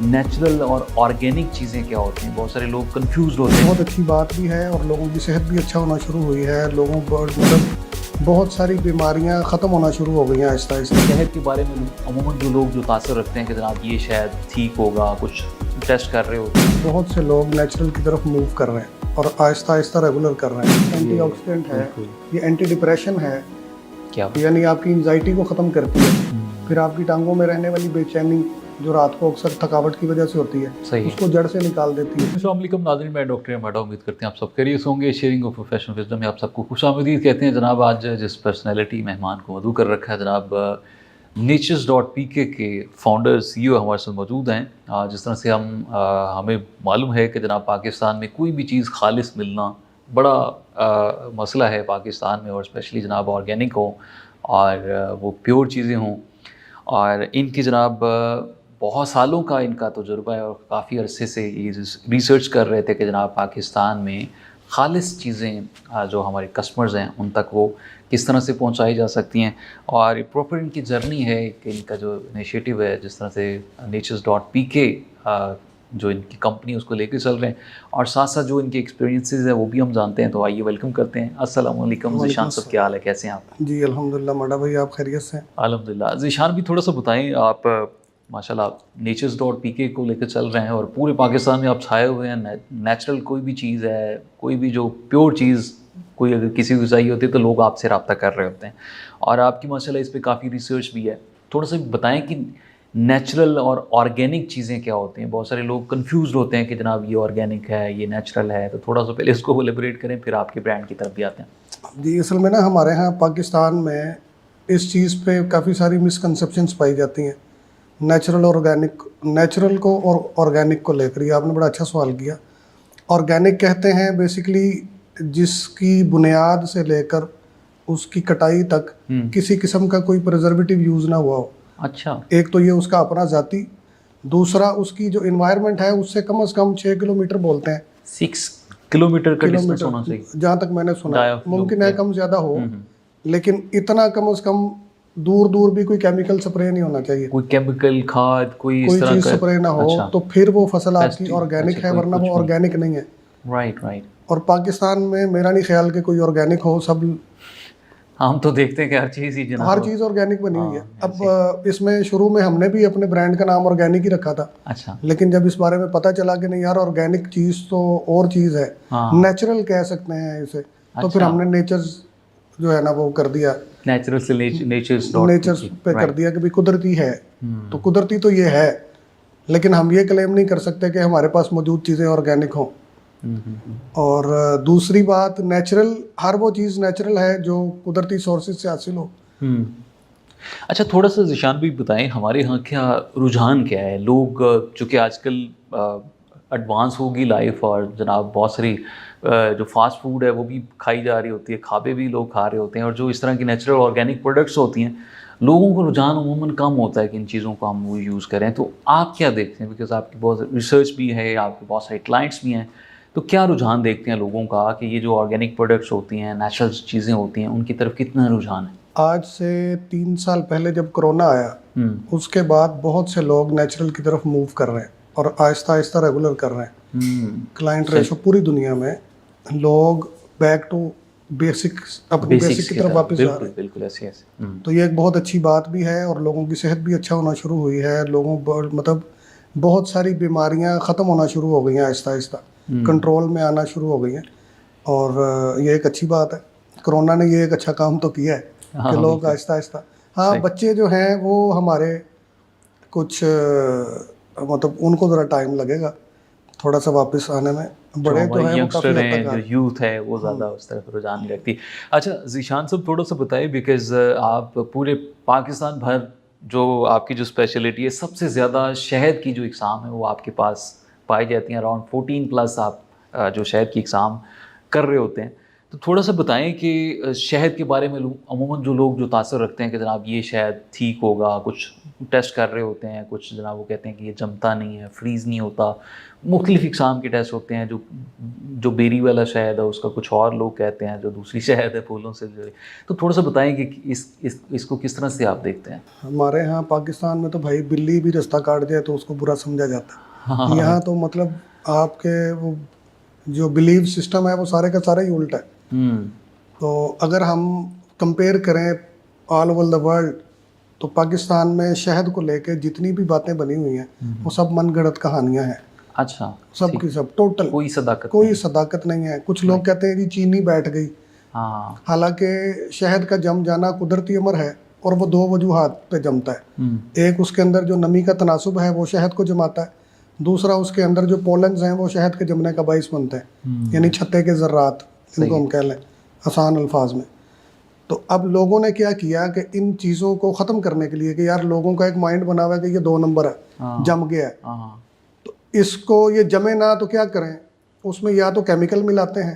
Natural اور organic چیزیں کیا ہوتی ہیں؟ بہت سارے لوگ کنفیوزڈ ہوتے ہیں. بہت اچھی بات بھی ہے اور لوگوں کی صحت بھی اچھا ہونا شروع ہوئی ہے. لوگوں کو بہت ساری بیماریاں ختم ہونا شروع ہو گئی ہیں آہستہ آہستہ. صحت کے بارے میں عموماً جو لوگ جو تاثر رکھتے ہیں کہ جناب یہ شاید ٹھیک ہوگا، کچھ ٹیسٹ کر رہے ہوتے ہیں. بہت سے لوگ نیچرل کی طرف موو کر رہے ہیں اور آہستہ آہستہ ریگولر کر رہے ہیں. اینٹی آکسیڈنٹ ہے، یہ اینٹی ڈپریشن ہے، کیا یعنی آپ کی انزائٹی کو ختم کرتی ہے. پھر آپ کی ٹانگوں میں رہنے والی بے چینی جو رات کو اکثر تھکاوٹ کی وجہ سے ہوتی ہے، صحیح، اس کو جڑ سے نکال دیتی ہے. السلام علیکم ناظرین، میں ڈاکٹر احمد امید کرتے ہیں آپ سب خیریت ہوں گے. شیئرنگ آف پروفیشنل وزڈم میں آپ سب کو خوش آمدید کہتے ہیں. جناب آج جس پرسنالٹی مہمان کو مدعو کر رکھا ہے، جناب نیچرز.pk کے فاؤنڈر CEO ہمارے ساتھ موجود ہیں. جس طرح سے ہمیں معلوم ہے کہ جناب پاکستان میں کوئی بھی چیز خالص ملنا بڑا مسئلہ ہے پاکستان میں، اور اسپیشلی جناب آرگینک ہوں اور وہ پیور چیزیں ہوں. اور ان کی جناب بہت سالوں کا ان کا تجربہ ہے اور کافی عرصے سے یہ ریسرچ کر رہے تھے کہ جناب پاکستان میں خالص چیزیں جو ہمارے کسٹمرز ہیں ان تک وہ کس طرح سے پہنچائی جا سکتی ہیں. اور پراپر ان کی جرنی ہے کہ ان کا جو انیشیٹو ہے، جس طرح سے نیچرز.pk جو ان کی کمپنی اس کو لے کے چل رہے ہیں، اور ساتھ ساتھ جو ان کے ایکسپیرینسز ہیں وہ بھی ہم جانتے ہیں. تو آئیے ویلکم کرتے ہیں. السلام علیکم ذیشان صاحب، کیا حال ہے، کیسے ہیں آپ؟ جی الحمدللہ ماڈا بھائی، آپ خیریت سے ہیں؟ الحمدللہ. ذیشان بھی تھوڑا سا بتائیں، آپ ماشاءاللہ نیچرز.pk کو لے کے چل رہے ہیں اور پورے پاکستان میں آپ چھائے ہوئے ہیں. نیچرل کوئی بھی چیز ہے، کوئی بھی جو پیور چیز کوئی اگر کسی کو چاہیے ہوتی ہے تو لوگ آپ سے رابطہ کر رہے ہوتے ہیں، اور آپ کی ماشاءاللہ اس پہ کافی ریسرچ بھی ہے. تھوڑا سا بتائیں کہ نیچرل اور آرگینک چیزیں کیا ہوتی ہیں. بہت سارے لوگ کنفیوزڈ ہوتے ہیں کہ جناب یہ آرگینک ہے، یہ نیچرل ہے. تو تھوڑا سا پہلے اس کو ایلیبریٹ کریں، پھر آپ کے برانڈ کی طرف بھی آتے ہیں. جی اصل میں نا ہمارے ہاں پاکستان میں اس چیز پہ کافی ساری مسکنسیپشنس پائی جاتی ہیں نیچرل اور آرگینک، نیچرل کو اور آرگینک کو لے کر. یہ آپ نے بڑا اچھا سوال کیا. آرگینک کہتے ہیں بیسیکلی جس کی بنیاد سے لے کر اس کی کٹائی تک کسی قسم کا کوئی پرزرویٹو یوز نہ ہوا ہو. اچھا. ایک تو یہ اس کا اپنا ذاتی، دوسرا اس کی جو انوائرمنٹ ہے اس سے کم از کم 6 کلومیٹر بولتے ہیں، 6 کلومیٹر کا ڈسٹینس ہونا چاہیے جہاں تک میں نے سنا. ممکن ہے کم زیادہ ہو، لیکن اتنا کم از کم دور دور بھی کوئی کیمیکل سپرے نہیں ہونا چاہیے، کوئی کیمیکل کھاد کوئی اس کوئی طرح چیز کا سپرے نہ ہو. تو پھر وہ فصل آپ کی آرگینک ہے، ورنہ وہ آرگینک نہیں ہے. رائٹ. اور پاکستان میں میرا نہیں خیال کہ کوئی آرگینک ہو. سب ہم تو دیکھتے ہیں کہ ہر چیز ہی ہر چیز آرگینک بنی ہوئی ہے. اب اس میں شروع میں ہم نے بھی اپنے برانڈ کا نام آرگینک ہی رکھا تھا. اچھا. لیکن جب اس بارے میں پتہ چلا کہ نہیں یار آرگینک چیز تو اور چیز ہے، نیچرل کہہ سکتے ہیں اسے، تو پھر ہم نے نیچرز جو ہے نا وہ کر دیا، نیچرل سے نیچرز پہ کر دیا کہ بھی قدرتی ہے. تو قدرتی تو یہ ہے، لیکن ہم یہ کلیم نہیں کر سکتے کہ ہمارے پاس موجود چیزیں آرگینک ہوں. اور دوسری بات، نیچرل ہر وہ چیز نیچرل ہے جو قدرتی سورسز سے حاصل ہو. اچھا، تھوڑا سا ذیشان بھی بتائیں ہمارے یہاں کیا رجحان کیا ہے. لوگ چونکہ آج کل ایڈوانس ہوگی لائف، اور جناب بہت ساری جو فاسٹ فوڈ ہے وہ بھی کھائی جا رہی ہوتی ہے، کھابے بھی لوگ کھا رہے ہوتے ہیں، اور جو اس طرح کی نیچرل آرگینک پروڈکٹس ہوتی ہیں لوگوں کو رجحان عموماً کم ہوتا ہے کہ ان چیزوں کو ہم وہ یوز کریں. تو آپ کیا دیکھتے ہیں؟ بیکاز آپ کی بہت ریسرچ بھی ہے، آپ کے بہت سارے کلائنٹس بھی ہیں، تو کیا رجحان دیکھتے ہیں لوگوں کا کہ یہ جو آرگینک پروڈکٹس ہوتی ہیں، نیچرل چیزیں ہوتی ہیں، ان کی طرف کتنا رجحان ہے؟ آج سے 3 سال پہلے جب کرونا آیا، اس کے بعد بہت سے لوگ نیچرل کی طرف موو کر رہے ہیں اور آہستہ آہستہ ریگولر کر رہے ہیں. کلائنٹ ریشو پوری دنیا میں لوگ بیک ٹو بیسک، اپنی بیسک کی طرف واپس جا رہے ہیں. بالکل ایسے. تو یہ ایک بہت اچھی بات بھی ہے اور لوگوں کی صحت بھی اچھا ہونا شروع ہوئی ہے. لوگوں مطلب بہت ساری بیماریاں ختم ہونا شروع ہو گئی ہیں، آہستہ آہستہ کنٹرول میں آنا شروع ہو گئی ہیں، اور یہ ایک اچھی بات ہے. کرونا نے یہ ایک اچھا کام تو کیا ہے کہ لوگ آہستہ آہستہ، ہاں بچے جو ہیں وہ ہمارے کچھ مطلب ان کو ذرا ٹائم لگے گا تھوڑا سا واپس آنے میں. بڑے جو ہیں وہ کافی حد تک، جو یوتھ ہے وہ زیادہ اس طرف رجحان نہیں رکھتی. اچھا ذیشان صاحب تھوڑا سا بتائیے، بیکاز آپ پورے پاکستان بھر جو آپ کی جو اسپیشلٹی ہے، سب سے زیادہ شہد کی جو اقسام ہے وہ آپ کے پاس پائی جاتی ہیں. اراؤنڈ 14+ آپ جو شہد کی اقسام کر رہے ہوتے ہیں. تو تھوڑا سا بتائیں کہ شہد کے بارے میں عموماً جو لوگ جو تاثر رکھتے ہیں کہ جناب یہ شہد ٹھیک ہوگا، کچھ ٹیسٹ کر رہے ہوتے ہیں، کچھ جناب وہ کہتے ہیں کہ یہ جمتا نہیں ہے، فریز نہیں ہوتا، مختلف اقسام کے ٹیسٹ ہوتے ہیں، جو بیری والا شہد ہے اس کا کچھ اور لوگ کہتے ہیں، جو دوسری شہد ہے پھولوں سے جو ہے. تو تھوڑا سا بتائیں کہ اس کو کس طرح سے آپ دیکھتے ہیں؟ ہمارے ہاں پاکستان میں تو بھائی بلی بھی رستہ کاٹ جائے تو اس کو برا سمجھا جاتا ہے. ہاں یہاں تو مطلب آپ کے وہ جو بلیو سسٹم ہے وہ سارے کا سارا ہی الٹا ہے. تو اگر ہم کمپیئر کریں آل اوور دا ورلڈ تو پاکستان میں شہد کو لے کے جتنی بھی باتیں بنی ہوئی ہیں وہ سب من گھڑت کہانیاں ہیں. اچھا، سب کی سب ٹوٹل کوئی صداقت نہیں ہے. کچھ لوگ کہتے ہیں کہ چینی بیٹھ گئی، ہاں حالانکہ شہد کا جم جانا قدرتی امر ہے اور وہ 2 وجوہات پہ جمتا ہے. ایک اس کے اندر جو نمی کا تناسب ہے وہ شہد کو جماتا ہے، دوسرا اس کے اندر جو پولنز ہیں وہ شہد کے جمنے کا باعث بنتے ہیں، یعنی چھتے کے ذرات ان کو ہم کہہ لیں آسان الفاظ میں. تو اب لوگوں نے کیا کیا کہ ان چیزوں کو ختم کرنے کے لیے کہ یار لوگوں کا ایک مائنڈ بنا ہوا ہے کہ یہ 2 نمبر ہے، جم گیا ہے، تو اس کو یہ جمے نہ تو کیا کریں، اس میں یا تو کیمیکل ملاتے ہیں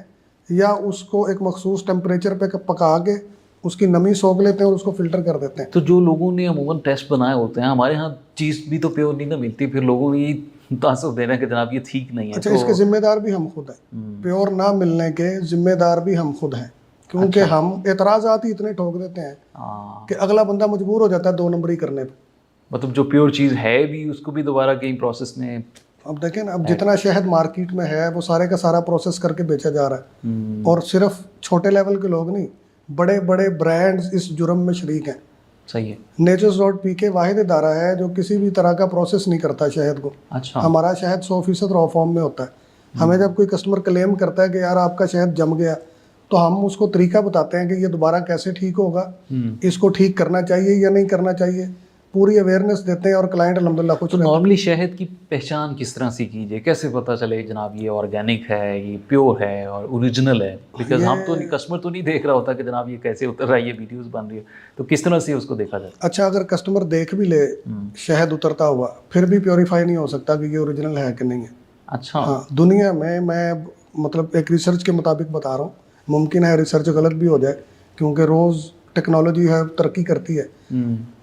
یا اس کو ایک مخصوص ٹیمپریچر پہ پکا کے اس کی نمی سوکھ لیتے ہیں اور اس کو فلٹر کر دیتے ہیں. تو جو لوگوں نے عموماً ٹیسٹ بنائے ہوتے ہیں، ہمارے ہاں چیز بھی تو پیور نہیں نہ ملتی، پھر لوگوں نے یہ تاثر دے رہے ہیں کہ جناب یہ ٹھیک نہیں ہے. اچھا، اس کے ذمہ دار بھی ہم خود ہیں، پیور نہ ملنے کے ذمہ دار بھی ہم خود ہیں، کیونکہ ہم اعتراضات ہی اتنے ٹھوک دیتے ہیں کہ اگلا بندہ مجبور ہو جاتا ہے 2 نمبری کرنے پہ. مطلب جو پیور چیز ہے بھی اس کو بھی دوبارہ کہیں پروسیس میں. اب دیکھیں نا، اب جتنا شہد مارکیٹ میں ہے وہ سارے کا سارا پروسیس کر کے بیچا جا رہا ہے، اور صرف چھوٹے لیول کے لوگ نہیں، بڑے بڑے برانڈز اس جرم میں شریک ہیں. صحیح ہے. Natures.pk واحد ادارہ ہے جو کسی بھی طرح کا پروسیس نہیں کرتا شہد کو. اچھا. ہمارا شہد 100% را فارم میں ہوتا ہے. ہمیں جب کوئی کسٹمر کلیم کرتا ہے کہ یار آپ کا شہد جم گیا تو ہم اس کو طریقہ بتاتے ہیں کہ یہ دوبارہ کیسے ٹھیک ہوگا، اس کو ٹھیک کرنا چاہیے یا نہیں کرنا چاہیے، پوری اویئرنیس دیتے ہیں اور کلائنٹ الحمدللہ خوش تو نارملی شہد کی پہچان کس طرح سے کیجیے، کیسے پتہ چلے جناب یہ آرگینک ہے، یہ پیور ہے اور اوریجنل ہے؟ بیکاز ہم تو کسٹمر تو نہیں دیکھ رہا ہوتا کہ جناب یہ کیسے اتر رہا ہے، یہ ویڈیوز بن رہی ہے، تو کس طرح سے اس کو دیکھا جاتا ہے؟ اچھا، اگر کسٹمر دیکھ بھی لے شہد اترتا ہوا پھر بھی پیوریفائی نہیں ہو سکتا کہ یہ اوریجنل ہے کہ نہیں ہے. اچھا. ہاں، دنیا میں مطلب ایک ریسرچ کے مطابق بتا رہا ہوں، ممکن ہے ریسرچ غلط بھی ہو جائے کیونکہ روز ٹیکنالوجی ہے ترقی کرتی ہے.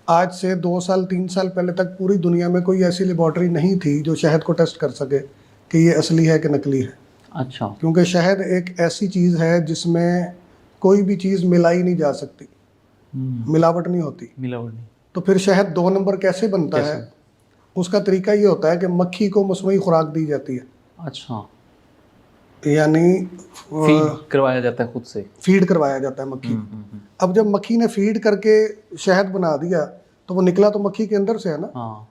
آج سے 2 سال 3 سال پہلے تک پوری دنیا میں کوئی ایسی لیبارٹری نہیں تھی جو شہد کو ٹیسٹ کر سکے کہ یہ اصلی ہے کہ نکلی ہے. اچھا. کیونکہ شہد ایک ایسی چیز ہے جس میں کوئی بھی چیز ملائی نہیں جا سکتی، ملاوٹ نہیں ہوتی. تو پھر شہد 2 نمبر کیسے بنتا ہے؟ اس کا طریقہ یہ ہوتا ہے کہ مکھی کو مصنوعی خوراک دی جاتی ہے. اچھا. یعنی فیڈ کروایا جاتا ہے، خود سے فیڈ کروایا جاتا ہے مکھی. اب جب مکھی نے فیڈ کر کے شہد بنا دیا تو وہ نکلا تو مکھی کے اندر سے ہے نا.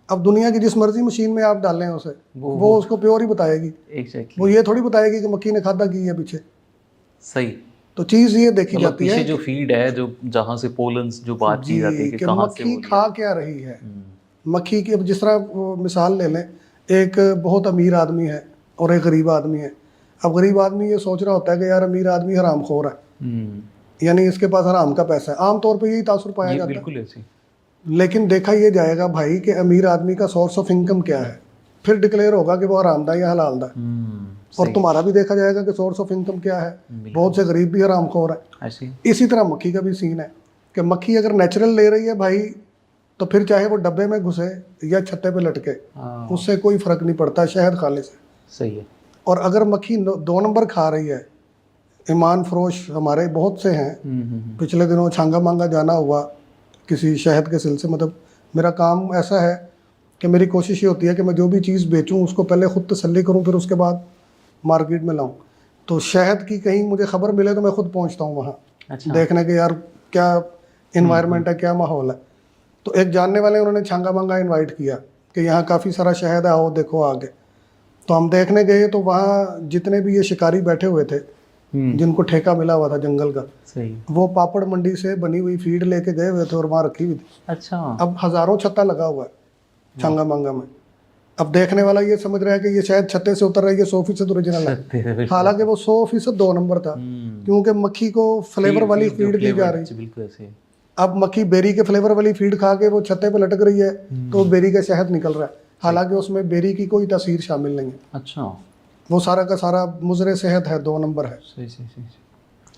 اب دنیا کی جس مرضی مشین میں آپ ڈالیں اسے وہ اس کو پیور ہی بتائے گی. وہ یہ تھوڑی بتائے گی کہ مکھی نے کھادا کی ہے پیچھے. صحیح. تو چیز یہ دیکھی جاتی ہے جو فیڈ ہے، جو جہاں سے پولنز جو بات کی جاتی ہے کہ مکھی کھا کیا رہی ہے. مکھی کی جس طرح مثال لے لیں، ایک بہت امیر آدمی ہے اور ایک غریب آدمی ہے. اب غریب آدمی یہ سوچ رہا ہوتا ہے کہ یار امیر آدمی حرام خور ہے، یعنی اس کے پاس حرام کا پیسہ ہے. عام طور پہ یہی تاثر پایا جاتا ہے. بالکل ایسے. لیکن دیکھا یہ جائے گا بھائی کہ امیر آدمی کا سورس آف انکم کیا ہے، پھر ڈکلیئر ہوگا کہ وہ حرام دہ یا حلال دہ. اور تمہارا بھی دیکھا جائے گا کہ سورس آف انکم کیا ہے. بہت سے غریب بھی حرام خور ہے. اسی طرح مکھی کا بھی سین ہے کہ مکھی اگر نیچرل لے رہی ہے بھائی تو پھر چاہے وہ ڈبے میں گھسے یا چھتے پہ لٹکے اس سے کوئی فرق نہیں پڑتا، شہد خالص ہے. صحیح ہے. اور اگر مکھی 2 نمبر کھا رہی ہے، ایمان فروش ہمارے بہت سے ہیں. پچھلے دنوں چھانگا مانگا جانا ہوا کسی شہد کے سلسلے، مطلب میرا کام ایسا ہے کہ میری کوشش یہ ہوتی ہے کہ میں جو بھی چیز بیچوں اس کو پہلے خود تسلی کروں پھر اس کے بعد مارکیٹ میں لاؤں. تو شہد کی کہیں مجھے خبر ملے تو میں خود پہنچتا ہوں وہاں دیکھنے کے یار کیا انوائرمنٹ ہے، کیا ماحول ہے. تو ایک جاننے والے انہوں نے چھانگا مانگا انوائٹ کیا کہ یہاں کافی سارا شہد ہے، آؤ دیکھو آگے. تو ہم دیکھنے گئے تو وہاں جتنے بھی یہ شکاری بیٹھے ہوئے تھے جن کو ٹھیکہ ملا ہوا تھا جنگل کا، وہ پاپڑ منڈی سے بنی ہوئی فیڈ لے کے گئے ہوئے تھے اور وہاں رکھی ہوئی تھی. اچھا. اب ہزاروں چھتا لگا ہوا ہے چھانگا مانگا میں. اب دیکھنے والا یہ سمجھ رہا ہے کہ یہ شاید چھتے سے اتر رہا ہے، یہ 100% اوریجنل ہے، حالانکہ وہ 100% 2 نمبر تھا کیونکہ مکھی کو فلیور والی فیڈ دی جا رہی. اب مکھی بیری کے فلیور والی فیڈ کھا کے وہ چھتے پہ لٹک رہی ہے تو وہ بیری کا شہد نکل رہا ہے، حالانکہ اس میں بیری کی کوئی تاثیر شامل نہیں ہے. اچھا. وہ سارا کا سارا مضر صحت ہے، 2 نمبر ہے.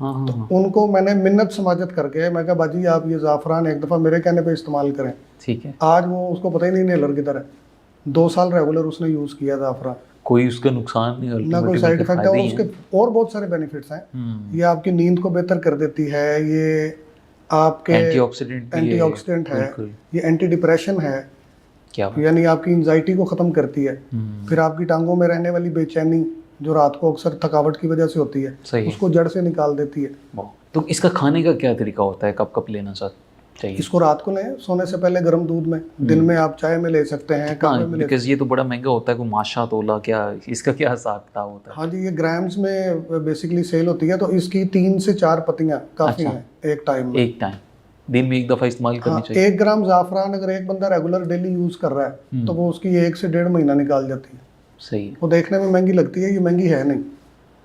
ہاں ہاں ہاں ان کو میں نے منت سماجت کر کے میں کہا باجی آپ یہ زعفران ایک دفعہ میرے کہنے پہ استعمال کریں. ٹھیک ہے. آج وہ اس کو پتہ ہی نہیں نیلر کی طرح 2 سال ریگولر اس نے یوز کیا زعفران, کوئی اس کا نقصان نہیں, نہ کوئی الٹیمیٹلی سائڈ بلکہ افیکٹ ہے, فائدے اور ہی اس کے ہیں. اور بہت سارے بینیفٹس ہیں. یہ آپ کی نیند کو بہتر کر دیتی ہے, یہ آپ کے اینٹی آکسیڈنٹ بھی اینٹی ہے. آکسیڈنٹ ہے, بالکل. یہ اینٹی ڈپریشن ہے, کیا بات. یعنی آپ کی انزائٹی کو ختم کرتی ہے. پھر آپ کی ٹانگوں میں رہنے والی بے چینی جو رات کو اکثر تھکاوٹ کی وجہ سے ہوتی ہے, صحیح اس کو جڑ سے نکال دیتی ہے. تو اس کا کھانے کا کیا طریقہ ہوتا ہے, کب کب لینا چاہیے؟ اس کو رات کو لیں سونے سے پہلے گرم دودھ میں, دن میں آپ چائے میں لے سکتے ہیں, قہوے میں لے سکتے بیکاز یہ تو بڑا مہنگا ہوتا ہے, کوئی ماشا تولا کیا اس کا کیا حساب کتاب ہوتا ہے؟ ہاں جی, یہ گرامز میں بیسکلی سیل ہوتی ہے, تو اس کی 3 سے 4 پتیاں کافی ہیں ایک ٹائم میں. ایک ٹائم دن میں ایک دفعہ استعمال کرنی ہاں, چاہیے. 1 گرام زعفران اگر ایک بندہ ریگولر ڈیلی یوز کر رہا ہے تو وہ اس کی 1 سے 1.5 مہینہ نکال جاتی ہے. صحیح. وہ دیکھنے میں مہنگی لگتی ہے, یہ مہنگی ہے نہیں.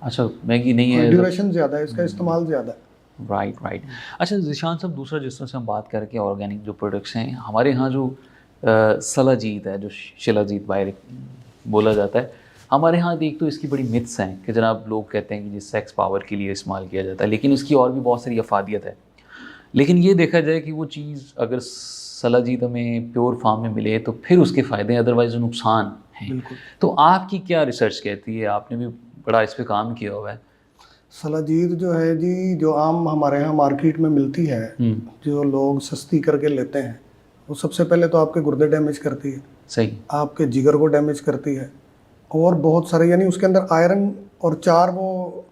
اچھا مہنگی نہیں ہے, ڈیوریشن زیادہ ہے, اس کا استعمال زیادہ ہے. Right right. اچھا ذیشان صاحب, دوسرا جس طرح سے ہم بات کر کے آرگینک جو پروڈکٹس ہیں ہمارے یہاں, جو سلاجید ہے, جو شلاجید باہر بولا جاتا ہے, ہمارے ہاں ایک تو اس کی بڑی متس ہیں کہ جناب لوگ کہتے ہیں کہ جس سیکس پاور کے لیے استعمال کیا جاتا ہے, لیکن اس کی اور بھی بہت ساری افادیت ہے. لیکن یہ دیکھا جائے کہ وہ چیز اگر سلاجید ہمیں پیور فارم میں ملے تو پھر اس کے فائدے ہیں, ادروائز نقصان ہیں. بالکل. تو آپ کی کیا ریسرچ کہتی ہے, آپ نے بھی بڑا اس پہ کام کیا ہوا ہے. سلاجید جو ہے جی, جو عام ہمارے یہاں مارکیٹ میں ملتی ہے, جو لوگ سستی کر کے لیتے ہیں, وہ سب سے پہلے تو آپ کے گردے ڈیمیج کرتی ہے. صحیح. آپ کے جگر کو ڈیمیج کرتی ہے, اور بہت سارے, یعنی اس کے اندر آئرن اور 4 وہ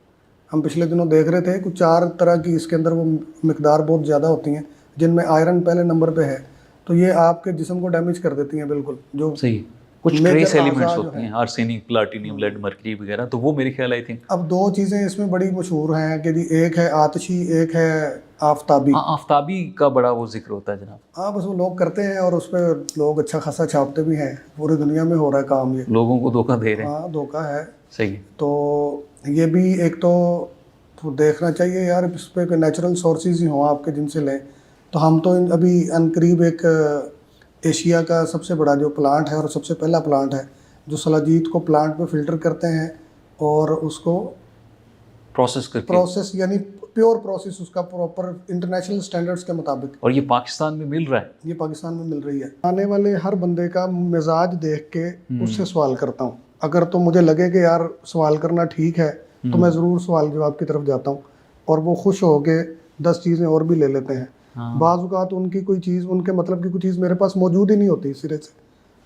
ہم پچھلے دنوں دیکھ رہے تھے کہ 4 طرح کی اس کے اندر وہ مقدار بہت زیادہ ہوتی ہیں, جن میں آئرن پہلے نمبر پہ ہے. تو یہ آپ کے جسم کو ڈیمیج کر دیتی ہیں بالکل. جو صحیح. کچھ ٹریس ایلیمنٹس ہوتی ہیں, آرسینک, پلاٹینیم, لیڈ, مرکری وغیرہ, تو وہ میرے خیال آئی تھنک. اب 2 چیزیں اس میں بڑی مشہور ہیں کہ جی, ایک ہے آتشی, ایک ہے آفتابی. آفتابی کا بڑا وہ ذکر ہوتا ہے جناب. ہاں, بس وہ لوگ کرتے ہیں اور اس پہ لوگ اچھا خاصا چھاپتے بھی ہیں, پوری دنیا میں ہو رہا ہے کام, یہ لوگوں کو دھوکہ دے رہے ہیں. ہاں, دھوکہ ہے. صحیح. تو یہ بھی ایک تو دیکھنا چاہیے یار, اس پہ نیچرل سورسز ہی ہوں آپ کے جن سے لیں. تو ہم تو ابھی قریب ایک ایشیا کا سب سے بڑا جو پلانٹ ہے اور سب سے پہلا پلانٹ ہے جو سلاجید کو پلانٹ پہ فلٹر کرتے ہیں اور اس کو پروسیس یعنی پیور پروسیس اس کا پراپر انٹرنیشنل سٹینڈرڈز کے مطابق. اور یہ پاکستان میں مل رہا ہے. یہ پاکستان میں مل رہی ہے. آنے والے ہر بندے کا مزاج دیکھ کے اس سے سوال کرتا ہوں. اگر تو مجھے لگے کہ یار سوال کرنا ٹھیک ہے تو میں ضرور سوال جواب کی طرف جاتا ہوں, اور وہ خوش ہو کے 10 چیزیں اور بھی لے لیتے ہیں. بعض اوقات ان کی کوئی چیز, ان کے مطلب کی کوئی چیز میرے پاس موجود ہی نہیں ہوتی سرے سے,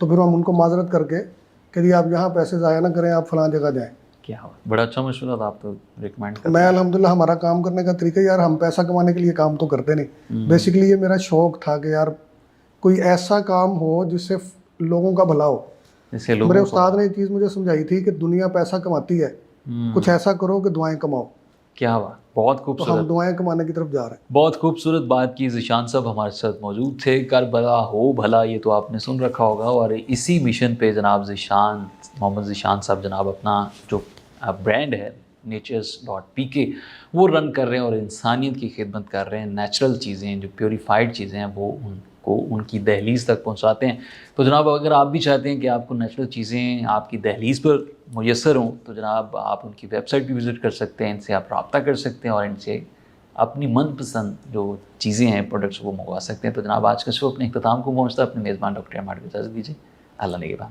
تو پھر ہم ان کو معذرت کر کے کہ جی آپ یہاں پیسے ضائع نہ کریں, آپ فلاں جگہ جائیں. کیا بڑا اچھا مشورہ تھا, آپ تو ریکمینڈ کرتے ہیں. میں الحمدللہ, ہمارا کام کرنے کا طریقہ یار, ہم پیسہ کمانے کے لیے کام تو کرتے نہیں. بیسکلی یہ میرا شوق تھا کہ یار کوئی ایسا کام ہو جس سے لوگوں کا بھلا ہو. میرے استاد نے ایک چیز مجھے سمجھائی تھی کہ دنیا پیسہ کماتی ہے, کچھ ایسا کرو کہ دعائیں کماؤ. کیا بات, بہت تو خوبصورت. ہم دعائیں کمانے کی طرف جا رہے ہیں. بہت خوبصورت بات کی. ذیشان صاحب ہمارے ساتھ موجود تھے. کر بھلا ہو بھلا, یہ تو آپ نے سن رکھا ہوگا, اور اسی مشن پہ جناب ذیشان, محمد ذیشان صاحب جناب اپنا جو برانڈ ہے نیچرز.pk وہ رن کر رہے ہیں اور انسانیت کی خدمت کر رہے ہیں. نیچرل چیزیں, جو پیوریفائڈ چیزیں ہیں, وہ ان کو ان کی دہلیز تک پہنچاتے ہیں. تو جناب اگر آپ بھی چاہتے ہیں کہ آپ کو نیچرل چیزیں آپ کی دہلیز پر میسر ہوں, تو جناب آپ ان کی ویب سائٹ بھی وزٹ کر سکتے ہیں, ان سے آپ رابطہ کر سکتے ہیں اور ان سے اپنی من پسند جو چیزیں ہیں, پروڈکٹس, وہ منگوا سکتے ہیں. تو جناب آج کا شو اپنے اختتام کو پہنچتا ہے. اپنے میزبان ڈاکٹر عمار کو اجازت دیجیے. اللہ نگہبان.